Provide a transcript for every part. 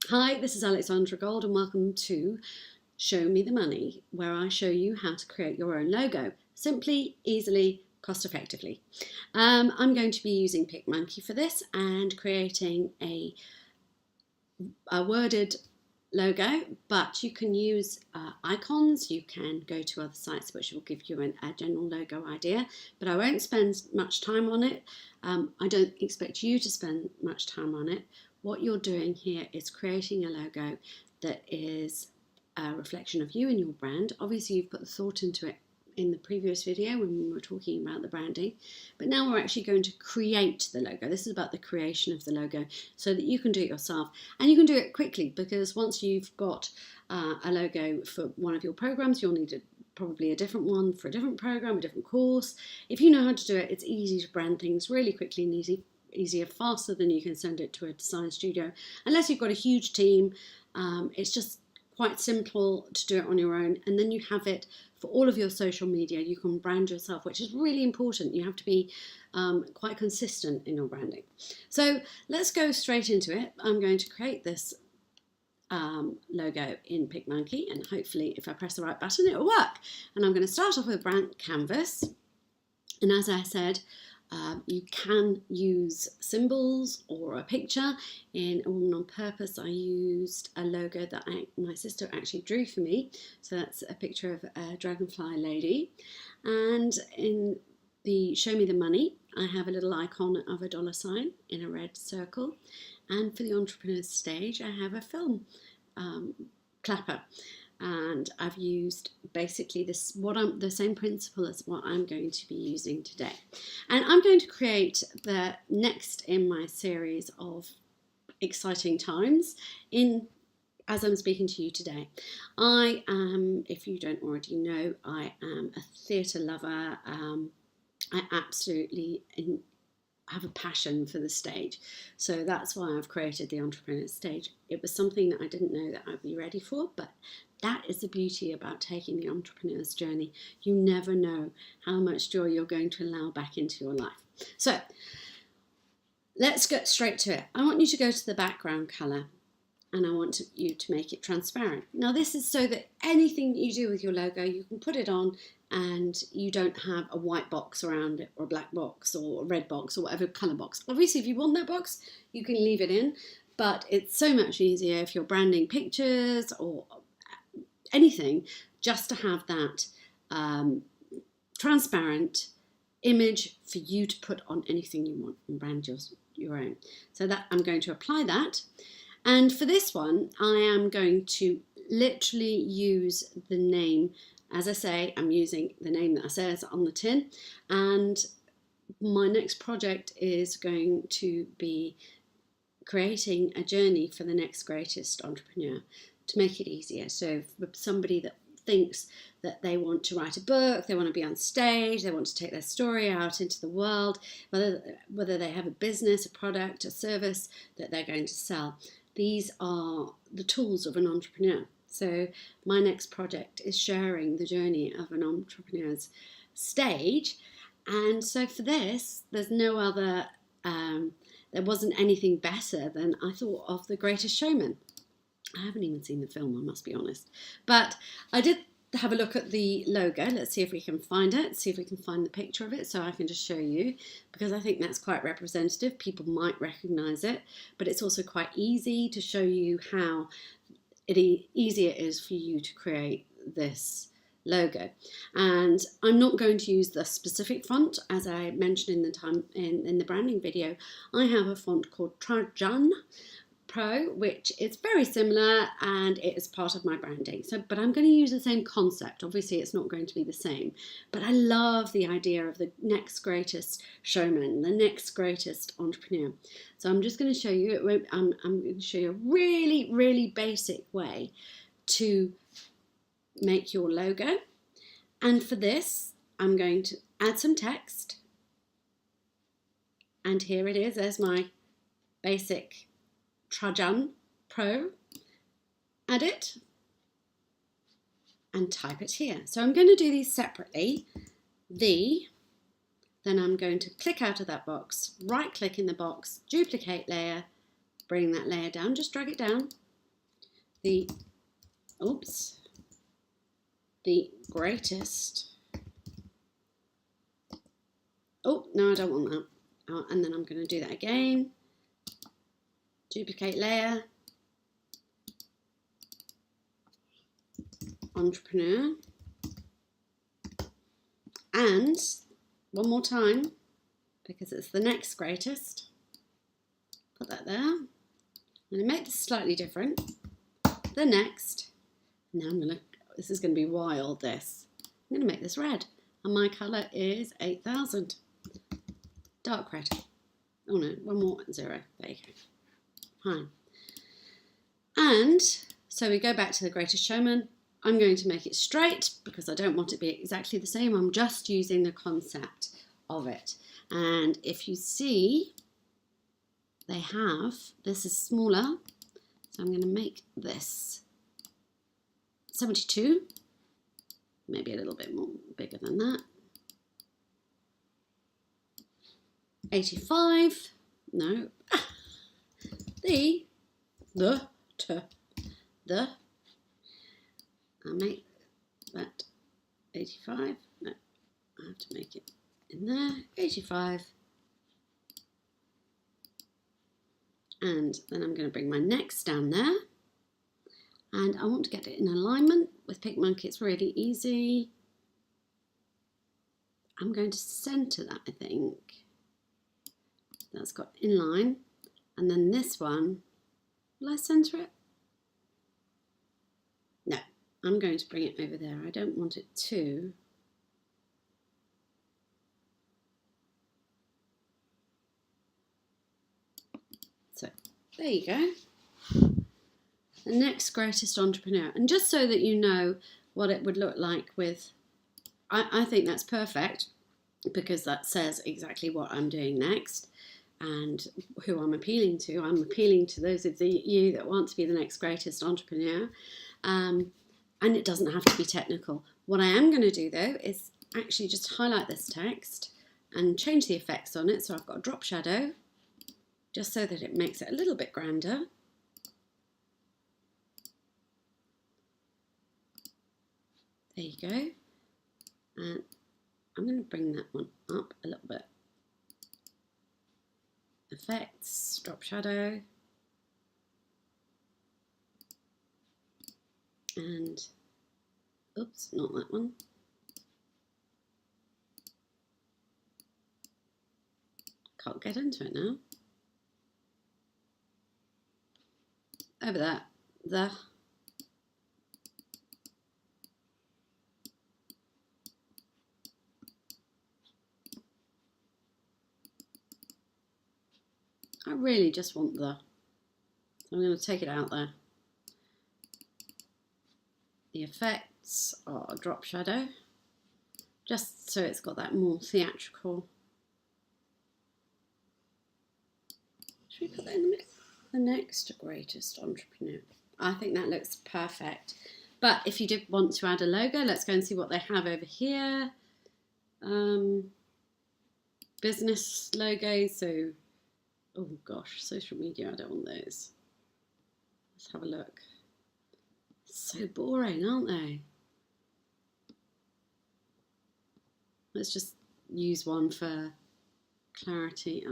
Hi, this is Alexandra Gold and welcome to Show Me the Money, where I show you how to create your own logo, simply, easily, cost effectively. I'm going to be using PicMonkey for this and creating a worded logo, but you can use icons. You can go to other sites which will give you a general logo idea, but I won't spend much time on it. I don't expect you to spend much time on it. What you're doing here is creating a logo that is a reflection of you and your brand. Obviously, you've put the thought into it in the previous video when we were talking about the branding, but now we're actually going to create the logo. This is about the creation of the logo so that you can do it yourself, and you can do it quickly, because once you've got a logo for one of your programs, you'll need probably a different one for a different program, a different course. If you know how to do it, it's easy to brand things really quickly and easier, faster than you can send it to a design studio. Unless you've got a huge team, it's just quite simple to do it on your own, and then you have it for all of your social media. You can brand yourself, which is really important. You have to be quite consistent in your branding. So let's go straight into it. I'm going to create this logo in PicMonkey, and hopefully if I press the right button it will work. And I'm going to start off with a blank canvas, and as I said, you can use symbols or a picture. In A Woman on Purpose, I used a logo that my sister actually drew for me. So that's a picture of a dragonfly lady. And in the Show Me the Money, I have a little icon of a $sign in a red circle. And for the Entrepreneur Stage, I have a film clapper. And I've used basically the same principle as what I'm going to be using today. And I'm going to create the next in my series of exciting times as I'm speaking to you today. I am, if you don't already know, I am a theatre lover. I absolutely have a passion for the stage. So that's why I've created the Entrepreneur Stage. It was something that I didn't know that I'd be ready for, but that is the beauty about taking the entrepreneur's journey. You never know how much joy you're going to allow back into your life. So let's get straight to it. I want you to go to the background colour, and I want you to make it transparent. Now this is so that anything you do with your logo, you can put it on and you don't have a white box around it, or a black box, or a red box, or whatever colour box. Obviously, if you want that box, you can leave it in, but it's so much easier if you're branding pictures or anything, just to have that transparent image for you to put on anything you want and brand your own. So that I'm going to apply that. And for this one, I am going to literally use the name. As I say, I'm using the name that says on the tin, and my next project is going to be creating a journey for the next greatest entrepreneur to make it easier. So for somebody that thinks that they want to write a book, they want to be on stage, they want to take their story out into the world, whether they have a business, a product, a service that they're going to sell, these are the tools of an entrepreneur. So my next project is sharing the journey of an entrepreneur's stage. And so for this, there's no other, there wasn't anything better than I thought of The Greatest Showman. I haven't even seen the film, I must be honest. But I did have a look at the logo. Let's see if we can find it, see if we can find the picture of it so I can just show you, because I think that's quite representative. People might recognise it, but it's also quite easy to show you how easy it is for you to create this logo. And I'm not going to use the specific font, as I mentioned in the branding video. I have a font called Trajan Pro, which is very similar and it is part of my branding. But I'm going to use the same concept. Obviously it's not going to be the same, but I love the idea of the next greatest showman, the next greatest entrepreneur. So I'm just going to show you, I'm going to show you a really, really basic way to make your logo. And for this, I'm going to add some text. And here it is, there's my basic Trajan Pro. Add it and type it here. So I'm going to do these separately. Then I'm going to click out of that box, right click in the box, duplicate layer, bring that layer down, just drag it down, the, oops, the greatest. Oh, no, I don't want that. And then I'm going to do that again. Duplicate layer. Entrepreneur. And one more time, because it's the next greatest. Put that there. I'm going to make this slightly different. The next. Now I'm going to, this is going to be wild, this. I'm going to make this red. And my colour is 8000. Dark red. Oh no, one more, 0. There you go. Fine. And so we go back to the Greatest Showman. I'm going to make it straight because I don't want it to be exactly the same. I'm just using the concept of it. And if you see, they have, this is smaller. So I'm going to make this 72. Maybe a little bit more bigger than that. 85. No. The. I'll make that 85. No, I have to make it in there. 85. And then I'm going to bring my next down there. And I want to get it in alignment with PicMonkey. It's really easy. I'm going to center that, I think. That's got inline. And then this one, will I center it? No, I'm going to bring it over there. I don't want it to. So there you go. The next greatest entrepreneur. And just so that you know what it would look like with, I think that's perfect because that says exactly what I'm doing next and who I'm appealing to. I'm appealing to those of you that want to be the next greatest entrepreneur. And it doesn't have to be technical. What I am going to do though is actually just highlight this text and change the effects on it. So I've got a drop shadow just so that it makes it a little bit grander. There you go. And I'm going to bring that one up a little bit. Effects, drop shadow. And, oops, not that one. Can't get into it now. Over that, there. I really just want the, so I'm going to take it out there. The effects are drop shadow, just so it's got that more theatrical. Should we put that in the mix? The next greatest entrepreneur. I think that looks perfect. But if you did want to add a logo, let's go and see what they have over here. Business logos, so, oh gosh, social media, I don't want those. Let's have a look. So boring, aren't they? Let's just use one for clarity.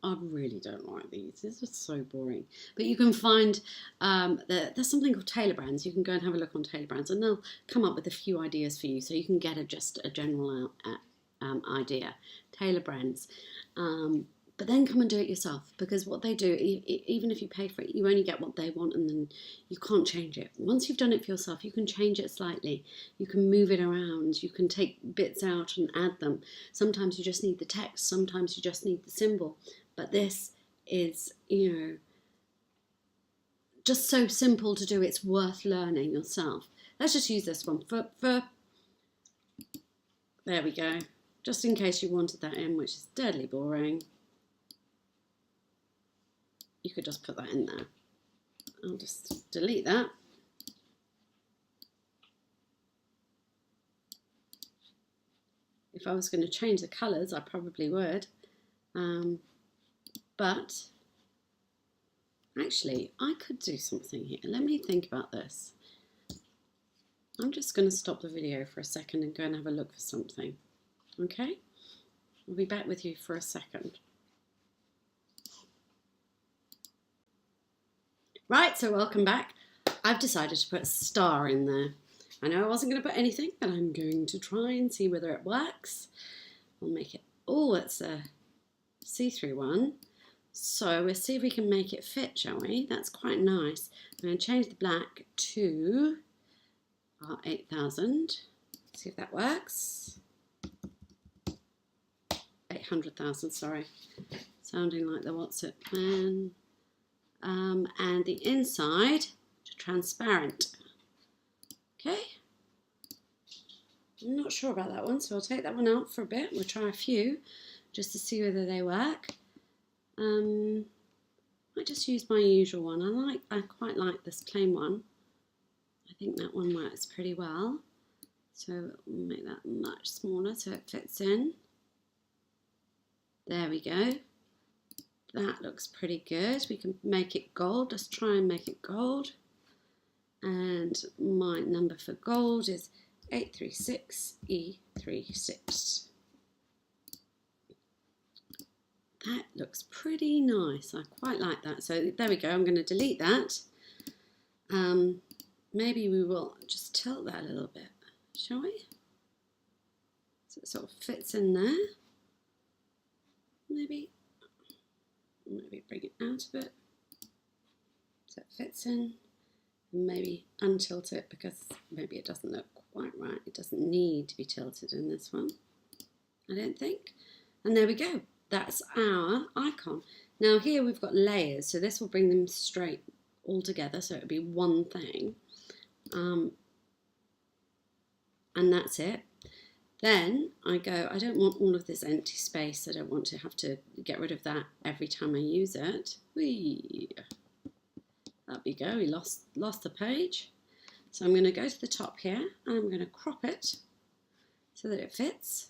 I really don't like these. This is so boring. But you can find, there's something called Tailor Brands. You can go and have a look on Tailor Brands and they'll come up with a few ideas for you so you can get just a general idea. Tailor Brands. But then come and do it yourself because what they do, even if you pay for it, you only get what they want and then you can't change it. Once you've done it for yourself, you can change it slightly. You can move it around. You can take bits out and add them. Sometimes you just need the text. Sometimes you just need the symbol. But this is, you know, just so simple to do. It's worth learning yourself. Let's just use this one for there we go. Just in case you wanted that in, which is deadly boring. You could just put that in there. I'll just delete that. If I was going to change the colours, I probably would. But Actually, I could do something here. Let me think about this. I'm just going to stop the video for a second and go and have a look for something. Okay? I'll be back with you for a second. Right, so welcome back. I've decided to put a star in there. I know I wasn't going to put anything, but I'm going to try and see whether it works. We'll make it, oh, it's a see-through one. So we'll see if we can make it fit, shall we? That's quite nice. I'm going to change the black to our 8,000. See if that works. 800,000, sorry. Sounding like the what's it plan. And the inside to transparent. Okay. I'm not sure about that one, so I'll take that one out for a bit. We'll try a few just to see whether they work. I just use my usual one. I quite like this plain one. I think that one works pretty well. So we'll make that much smaller so it fits in. There we go. That looks pretty good. We can make it gold. Let's try and make it gold. And my number for gold is 836E36. That looks pretty nice. I quite like that. So there we go. I'm going to delete that. Maybe we will just tilt that a little bit, shall we? So it sort of fits in there. Maybe bring it out a bit so it fits in. And maybe untilt it because maybe it doesn't look quite right. It doesn't need to be tilted in this one, I don't think. And there we go. That's our icon. Now here we've got layers, so this will bring them straight all together, so it'll be one thing. And that's it. Then I go, I don't want all of this empty space. I don't want to have to get rid of that every time I use it. Whee! There we go, we lost the page. So I'm going to go to the top here and I'm going to crop it so that it fits.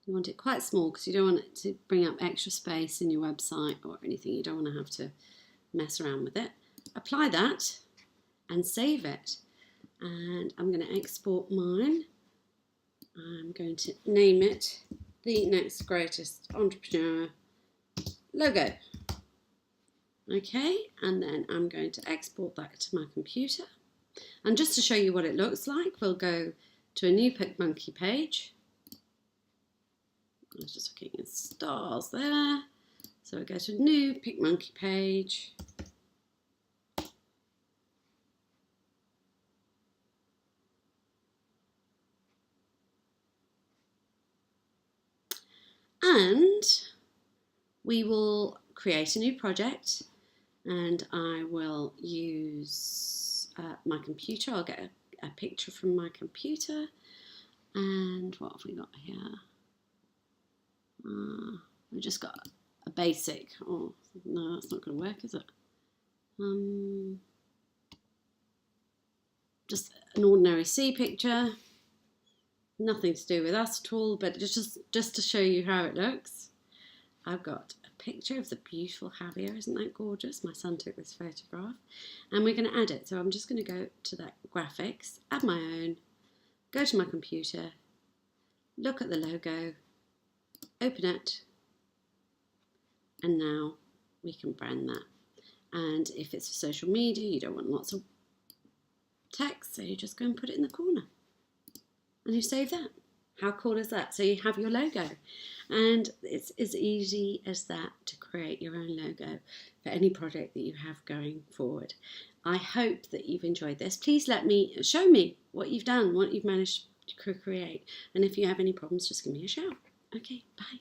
You want it quite small because you don't want it to bring up extra space in your website or anything. You don't want to have to mess around with it. Apply that and save it. And I'm going to export mine. I'm going to name it the Next Greatest Entrepreneur Logo. Okay, and then I'm going to export that to my computer. And just to show you what it looks like, we'll go to a new PicMonkey page. I was just looking at stars there. So we go to a new PicMonkey page. And we will create a new project and I will use my computer. I'll get a picture from my computer. And what have we got here? We just got a basic. Oh, no, that's not going to work, is it? Just an ordinary sea picture. Nothing to do with us at all, but just to show you how it looks. I've got a picture of the beautiful Javier. Isn't that gorgeous? My son took this photograph. And we're going to add it. So I'm just going to go to that graphics, add my own, go to my computer, look at the logo, open it, and now we can brand that. And if it's for social media, you don't want lots of text, so you just go and put it in the corner. And you save that. How cool is that? So you have your logo. And it's as easy as that to create your own logo for any project that you have going forward. I hope that you've enjoyed this. Please show me what you've done, what you've managed to create. And if you have any problems, just give me a shout. Okay, bye.